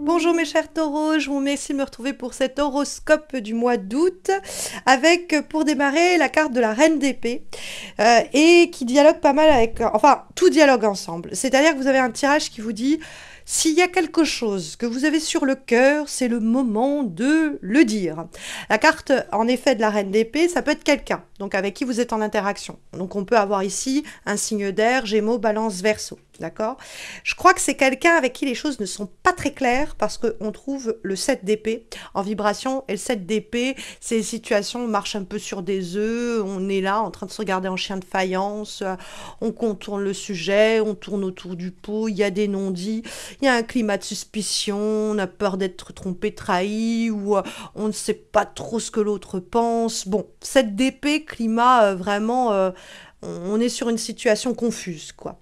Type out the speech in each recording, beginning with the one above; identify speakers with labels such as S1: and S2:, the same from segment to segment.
S1: Bonjour mes chers taureaux, je vous remercie de me retrouver pour cet horoscope du mois d'août avec pour démarrer la carte de la reine d'épée et qui dialogue pas mal avec, enfin tout dialogue ensemble. C'est-à-dire que vous avez un tirage qui vous dit s'il y a quelque chose que vous avez sur le cœur, c'est le moment de le dire. La carte en effet de la reine d'épée, ça peut être quelqu'un donc avec qui vous êtes en interaction. Donc on peut avoir ici un signe d'air, Gémeaux, Balance, Verseau. D'accord? Je crois que c'est quelqu'un avec qui les choses ne sont pas très claires parce qu'on trouve le 7 d'épée en vibration et le 7 d'épée, c'est une situation, on marche un peu sur des œufs, on est là en train de se regarder en chien de faïence, on contourne le sujet, on tourne autour du pot, il y a des non-dits, il y a un climat de suspicion, on a peur d'être trompé, trahi ou on ne sait pas trop ce que l'autre pense. Bon, 7 d'épée, climat vraiment... on est sur une situation confuse, quoi.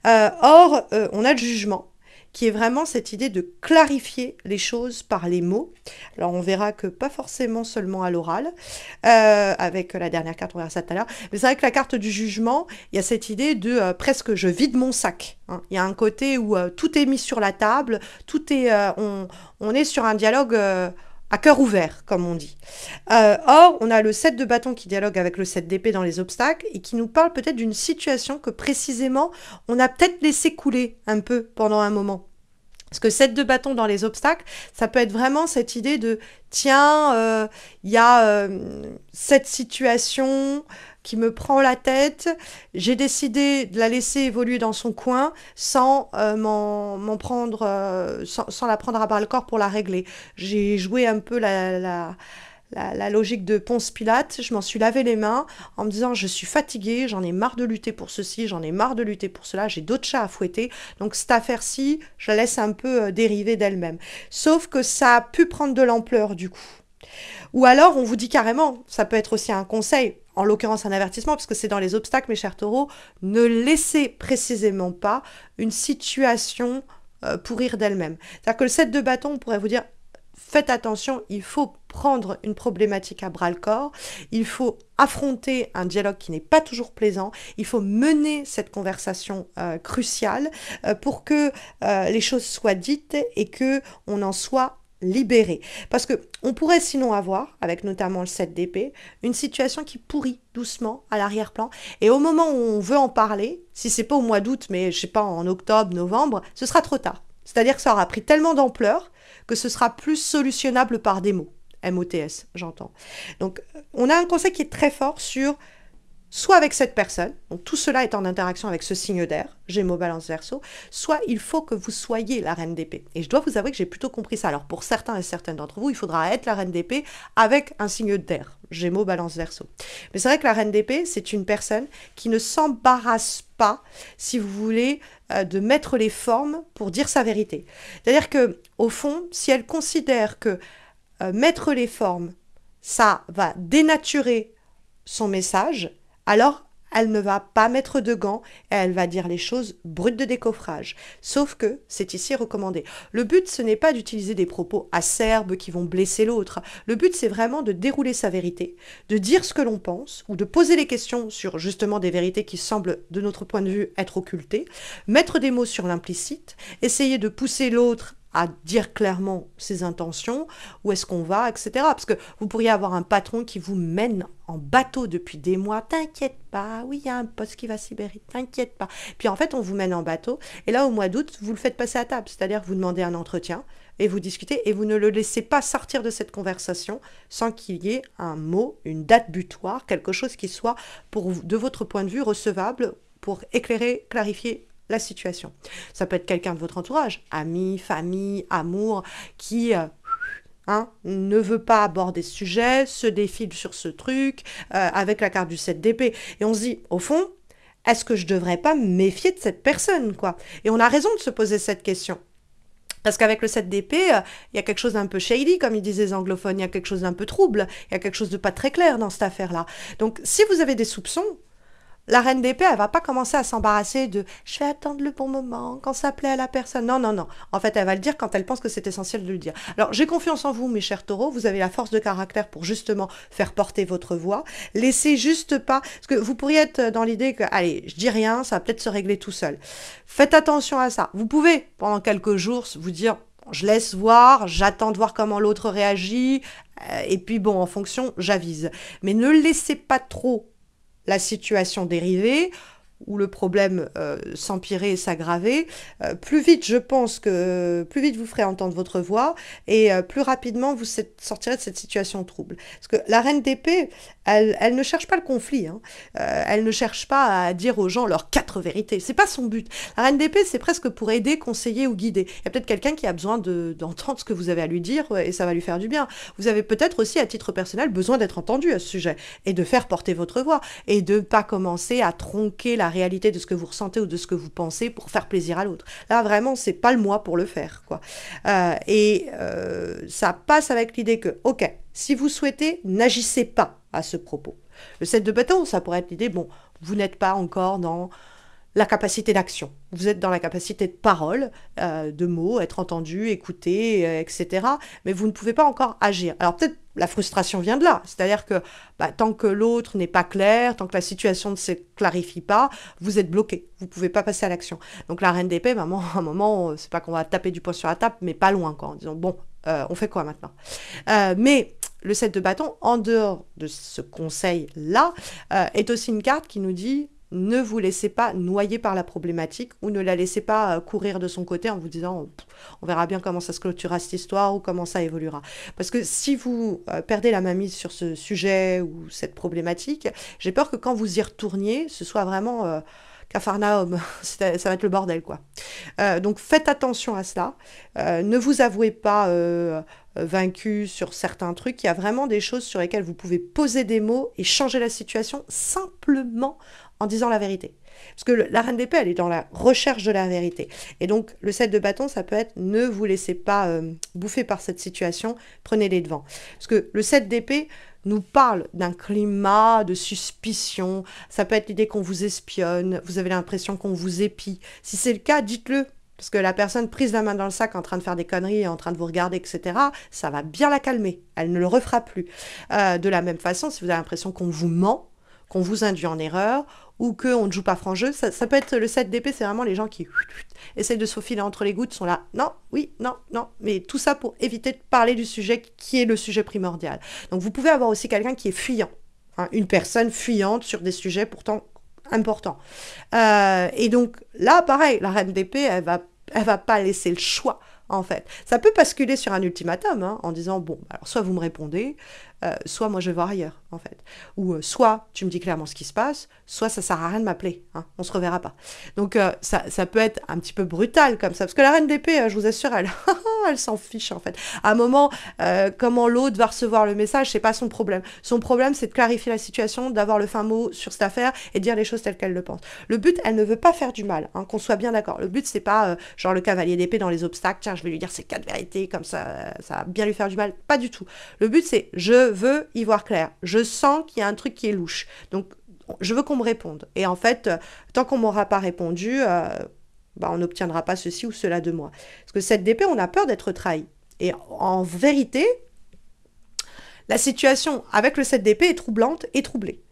S1: On a le jugement, qui est vraiment cette idée de clarifier les choses par les mots. Alors, on verra que pas forcément seulement à l'oral, avec la dernière carte, on verra ça tout à l'heure, mais c'est vrai que la carte du jugement, il y a cette idée de presque je vide mon sac. Hein. Il y a un côté où tout est mis sur la table, tout est, on est sur un dialogue... à cœur ouvert, comme on dit. Or, on a le 7 de bâton qui dialogue avec le 7 d'épée dans les obstacles et qui nous parle peut-être d'une situation que précisément on a peut-être laissé couler un peu pendant un moment. Parce que 7 de bâton dans les obstacles, ça peut être vraiment cette idée de tiens, il y a cette situation qui me prend la tête, j'ai décidé de la laisser évoluer dans son coin sans m'en prendre, sans la prendre à bras le corps pour la régler. J'ai joué un peu la logique de Ponce Pilate, je m'en suis lavé les mains en me disant je suis fatiguée, j'en ai marre de lutter pour ceci, j'en ai marre de lutter pour cela, j'ai d'autres chats à fouetter, donc cette affaire-ci, je la laisse un peu dériver d'elle-même. Sauf que ça a pu prendre de l'ampleur du coup. Ou alors on vous dit carrément, ça peut être aussi un conseil, en l'occurrence un avertissement, parce que c'est dans les obstacles mes chers taureaux, ne laissez précisément pas une situation pourrir d'elle-même. C'est-à-dire que le 7 de bâton, on pourrait vous dire faites attention, il faut prendre une problématique à bras-le-corps, il faut affronter un dialogue qui n'est pas toujours plaisant, il faut mener cette conversation cruciale pour que les choses soient dites et que on en soit libéré. Parce que on pourrait sinon avoir, avec notamment le 7 d'épée, une situation qui pourrit doucement à l'arrière-plan. Et au moment où on veut en parler, si c'est pas au mois d'août, mais je sais pas, en octobre, novembre, ce sera trop tard. C'est-à-dire que ça aura pris tellement d'ampleur que ce sera plus solutionnable par des mots. MOTS, j'entends. Donc, on a un conseil qui est très fort sur soit avec cette personne, donc tout cela est en interaction avec ce signe d'air, Gémeaux, Balance, Verseau, soit il faut que vous soyez la reine d'épée. Et je dois vous avouer que j'ai plutôt compris ça. Alors pour certains et certaines d'entre vous, il faudra être la reine d'épée avec un signe d'air, Gémeaux, Balance, Verseau. Mais c'est vrai que la reine d'épée, c'est une personne qui ne s'embarrasse pas, si vous voulez, de mettre les formes pour dire sa vérité. C'est-à-dire que, au fond, si elle considère que mettre les formes, ça va dénaturer son message, alors elle ne va pas mettre de gants et elle va dire les choses brutes de décoffrage. Sauf que c'est ici recommandé. Le but, ce n'est pas d'utiliser des propos acerbes qui vont blesser l'autre. Le but, c'est vraiment de dérouler sa vérité, de dire ce que l'on pense ou de poser les questions sur justement des vérités qui semblent, de notre point de vue, être occultées, mettre des mots sur l'implicite, essayer de pousser l'autre à dire clairement ses intentions, où est-ce qu'on va, etc. Parce que vous pourriez avoir un patron qui vous mène en bateau depuis des mois, t'inquiète pas, oui, il y a un poste qui va se libérer, t'inquiète pas. Puis en fait, on vous mène en bateau, et là, au mois d'août, vous le faites passer à table, c'est-à-dire que vous demandez un entretien, et vous discutez, et vous ne le laissez pas sortir de cette conversation sans qu'il y ait un mot, une date butoir, quelque chose qui soit, de votre point de vue, recevable pour éclairer, clarifier la situation. Ça peut être quelqu'un de votre entourage, ami, famille, amour, qui ne veut pas aborder ce sujet, se défile sur ce truc, avec la carte du 7 d'épée. Et on se dit, au fond, est-ce que je devrais pas me méfier de cette personne, quoi? Et on a raison de se poser cette question. Parce qu'avec le 7 d'épée, il y a quelque chose d'un peu shady, comme ils disent les anglophones, il y a quelque chose d'un peu trouble, il y a quelque chose de pas très clair dans cette affaire-là. Donc, si vous avez des soupçons, la reine d'épée, elle va pas commencer à s'embarrasser de je vais attendre le bon moment, quand ça plaît à la personne. Non, non, non. En fait, elle va le dire quand elle pense que c'est essentiel de le dire. Alors, j'ai confiance en vous, mes chers taureaux. Vous avez la force de caractère pour justement faire porter votre voix. Laissez juste pas. Parce que vous pourriez être dans l'idée que, allez, je dis rien, ça va peut-être se régler tout seul. Faites attention à ça. Vous pouvez, pendant quelques jours, vous dire je laisse voir, j'attends de voir comment l'autre réagit, et puis bon, en fonction, j'avise. Mais ne laissez pas trop la situation dériver, ou le problème s'empirer et s'aggraver, plus vite je pense que plus vite vous ferez entendre votre voix et plus rapidement vous sortirez de cette situation trouble. Parce que la reine d'épée, elle ne cherche pas le conflit, hein. Elle ne cherche pas à dire aux gens leurs 4 vérités. C'est pas son but. La reine d'épée, c'est presque pour aider, conseiller ou guider. Il y a peut-être quelqu'un qui a besoin d'entendre ce que vous avez à lui dire et ça va lui faire du bien. Vous avez peut-être aussi, à titre personnel, besoin d'être entendu à ce sujet et de faire porter votre voix et de pas commencer à tronquer la réalité de ce que vous ressentez ou de ce que vous pensez pour faire plaisir à l'autre. Là, vraiment, c'est pas le moi pour le faire, quoi. Ça passe avec l'idée que, ok, si vous souhaitez, n'agissez pas à ce propos. Le 7 de bâton, ça pourrait être l'idée, bon, vous n'êtes pas encore dans la capacité d'action. Vous êtes dans la capacité de parole, de mots, être entendu, écouté, etc. Mais vous ne pouvez pas encore agir. Alors peut-être la frustration vient de là. C'est-à-dire que tant que l'autre n'est pas clair, tant que la situation ne se clarifie pas, vous êtes bloqué. Vous ne pouvez pas passer à l'action. Donc la reine d'épée, à un moment, c'est pas qu'on va taper du poing sur la table, mais pas loin, quoi, en disant, bon, on fait quoi maintenant? Mais le 7 de bâton, en dehors de ce conseil-là, est aussi une carte qui nous dit ne vous laissez pas noyer par la problématique ou ne la laissez pas courir de son côté en vous disant on verra bien comment ça se clôturera cette histoire ou comment ça évoluera. Parce que si vous perdez la main mise sur ce sujet ou cette problématique, j'ai peur que quand vous y retourniez, ce soit vraiment Capharnaüm, ça va être le bordel, quoi. Donc faites attention à cela. Ne vous avouez pas vaincu sur certains trucs. Il y a vraiment des choses sur lesquelles vous pouvez poser des mots et changer la situation simplement en disant la vérité. Parce que la reine d'épée, elle est dans la recherche de la vérité. Et donc, le 7 de bâton, ça peut être ne vous laissez pas bouffer par cette situation, prenez les devants. Parce que le 7 d'épée nous parle d'un climat de suspicion. Ça peut être l'idée qu'on vous espionne, vous avez l'impression qu'on vous épie. Si c'est le cas, dites-le. Parce que la personne prise la main dans le sac en train de faire des conneries, en train de vous regarder, etc., ça va bien la calmer. Elle ne le refera plus. De la même façon, si vous avez l'impression qu'on vous ment, qu'on vous induit en erreur, ou qu'on ne joue pas franc jeu, ça peut être le 7 d'épée, c'est vraiment les gens qui essayent de se faufiler entre les gouttes, sont là, non, oui, non, non, mais tout ça pour éviter de parler du sujet qui est le sujet primordial. Donc vous pouvez avoir aussi quelqu'un qui est fuyant, hein, une personne fuyante sur des sujets pourtant importants. Et donc là, pareil, la reine d'épée, elle va pas laisser le choix, en fait. Ça peut basculer sur un ultimatum, hein, en disant, bon, alors soit vous me répondez, soit moi je vais voir ailleurs, en fait. Ou soit tu me dis clairement ce qui se passe, soit ça sert à rien de m'appeler, hein, on se reverra pas. Donc ça peut être un petit peu brutal comme ça, parce que la reine d'épée, je vous assure, elle s'en fiche, en fait. À un moment, comment l'autre va recevoir le message, c'est pas son problème. Son problème, c'est de clarifier la situation, d'avoir le fin mot sur cette affaire et de dire les choses telles qu'elle le pense. Le but, elle ne veut pas faire du mal, hein, qu'on soit bien d'accord. Le but, c'est pas genre le cavalier d'épée dans les obstacles, tiens, je vais lui dire ces 4 vérités, comme ça va bien lui faire du mal. Pas du tout. Le but, c'est je veux y voir clair. Je sens qu'il y a un truc qui est louche. Donc, je veux qu'on me réponde. Et en fait, tant qu'on m'aura pas répondu, on n'obtiendra pas ceci ou cela de moi. Parce que cette d'épée, on a peur d'être trahi. Et en vérité, la situation avec le 7 d'épée est troublante et troublée.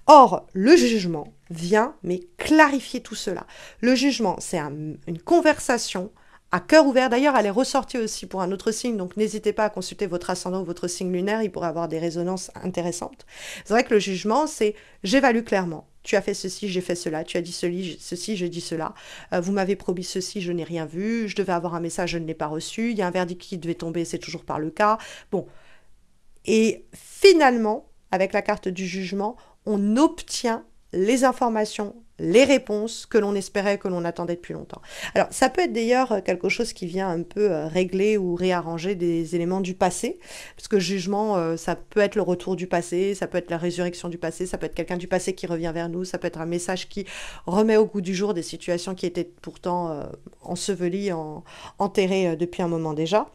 S1: Or, le jugement vient, mais clarifier tout cela. Le jugement, c'est une conversation à cœur ouvert. D'ailleurs, elle est ressortie aussi pour un autre signe, donc n'hésitez pas à consulter votre ascendant ou votre signe lunaire, il pourrait avoir des résonances intéressantes. C'est vrai que le jugement, c'est j'évalue clairement. Tu as fait ceci, j'ai fait cela. Tu as dit ceci, je dis cela. Vous m'avez promis ceci, je n'ai rien vu. Je devais avoir un message, je ne l'ai pas reçu. Il y a un verdict qui devait tomber, c'est toujours par le cas. Bon. Et finalement, avec la carte du jugement, on obtient les informations, les réponses que l'on espérait, que l'on attendait depuis longtemps. Alors, ça peut être d'ailleurs quelque chose qui vient un peu régler ou réarranger des éléments du passé, parce que jugement, ça peut être le retour du passé, ça peut être la résurrection du passé, ça peut être quelqu'un du passé qui revient vers nous, ça peut être un message qui remet au goût du jour des situations qui étaient pourtant ensevelies, enterrées depuis un moment déjà.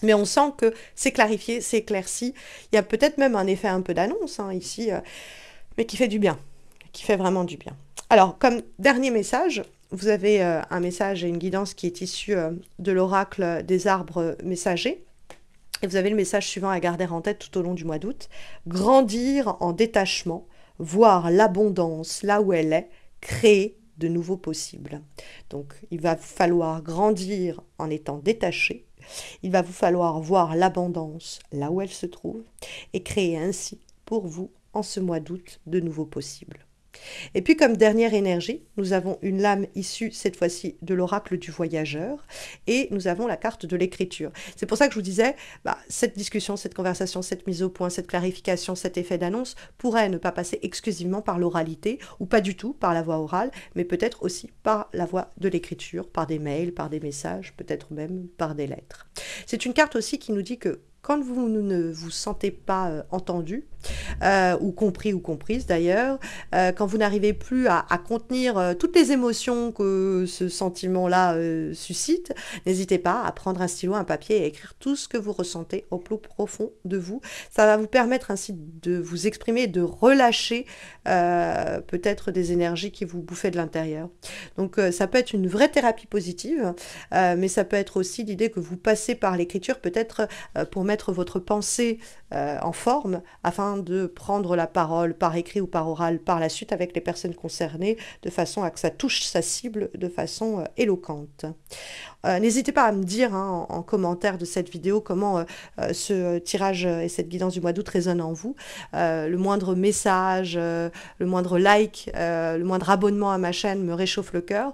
S1: Mais on sent que c'est clarifié, c'est éclairci. Il y a peut-être même un effet un peu d'annonce ici, mais qui fait du bien, qui fait vraiment du bien. Alors, comme dernier message, vous avez un message et une guidance qui est issue de l'oracle des arbres messagers. Et vous avez le message suivant à garder en tête tout au long du mois d'août. Grandir en détachement, voir l'abondance là où elle est, créer de nouveaux possibles. Donc, il va vous falloir grandir en étant détaché. Il va vous falloir voir l'abondance là où elle se trouve et créer ainsi pour vous, en ce mois d'août, de nouveaux possibles. Et puis comme dernière énergie, nous avons une lame issue cette fois-ci de l'oracle du voyageur et nous avons la carte de l'écriture. C'est pour ça que je vous disais, cette discussion, cette conversation, cette mise au point, cette clarification, cet effet d'annonce pourrait ne pas passer exclusivement par l'oralité ou pas du tout par la voix orale, mais peut-être aussi par la voix de l'écriture, par des mails, par des messages, peut-être même par des lettres. C'est une carte aussi qui nous dit que quand vous ne vous sentez pas entendu, ou compris ou comprise d'ailleurs, quand vous n'arrivez plus à contenir toutes les émotions que ce sentiment-là suscite, n'hésitez pas à prendre un stylo, un papier et à écrire tout ce que vous ressentez au plus profond de vous. Ça va vous permettre ainsi de vous exprimer, de relâcher peut-être des énergies qui vous bouffaient de l'intérieur. Donc ça peut être une vraie thérapie positive, mais ça peut être aussi l'idée que vous passez par l'écriture peut-être pour mettre votre pensée en forme afin de prendre la parole par écrit ou par oral par la suite avec les personnes concernées de façon à que ça touche sa cible de façon éloquente. N'hésitez pas à me dire en commentaire de cette vidéo comment ce tirage et cette guidance du mois d'août résonnent en vous. Le moindre message, le moindre like, le moindre abonnement à ma chaîne me réchauffe le cœur.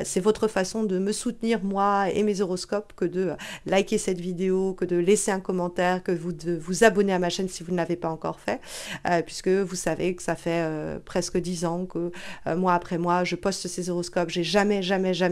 S1: C'est votre façon de me soutenir moi et mes horoscopes que de liker cette vidéo, que de laisser un commentaire, que de vous abonner à ma chaîne si vous ne l'avez pas encore fait, puisque vous savez que ça fait presque 10 ans que mois après mois je poste ces horoscopes. J'ai jamais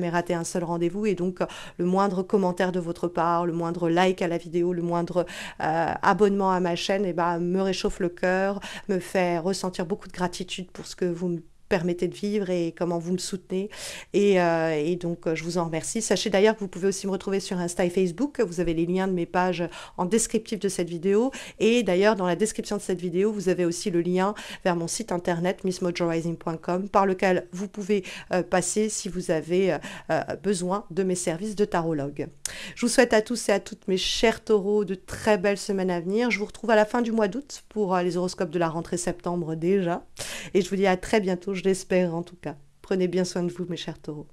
S1: raté un seul rendez-vous et donc le moindre commentaire de votre part, le moindre like à la vidéo, le moindre abonnement à ma chaîne, me réchauffe le cœur, me fait ressentir beaucoup de gratitude pour ce que vous me permettez de vivre et comment vous me soutenez. Et donc, je vous en remercie. Sachez d'ailleurs que vous pouvez aussi me retrouver sur Insta et Facebook. Vous avez les liens de mes pages en descriptif de cette vidéo. Et d'ailleurs, dans la description de cette vidéo, vous avez aussi le lien vers mon site internet missmojorising.com par lequel vous pouvez passer si vous avez besoin de mes services de tarologue. Je vous souhaite à tous et à toutes mes chers taureaux de très belles semaines à venir. Je vous retrouve à la fin du mois d'août pour les horoscopes de la rentrée septembre déjà. Et je vous dis à très bientôt, je l'espère en tout cas. Prenez bien soin de vous, mes chers taureaux.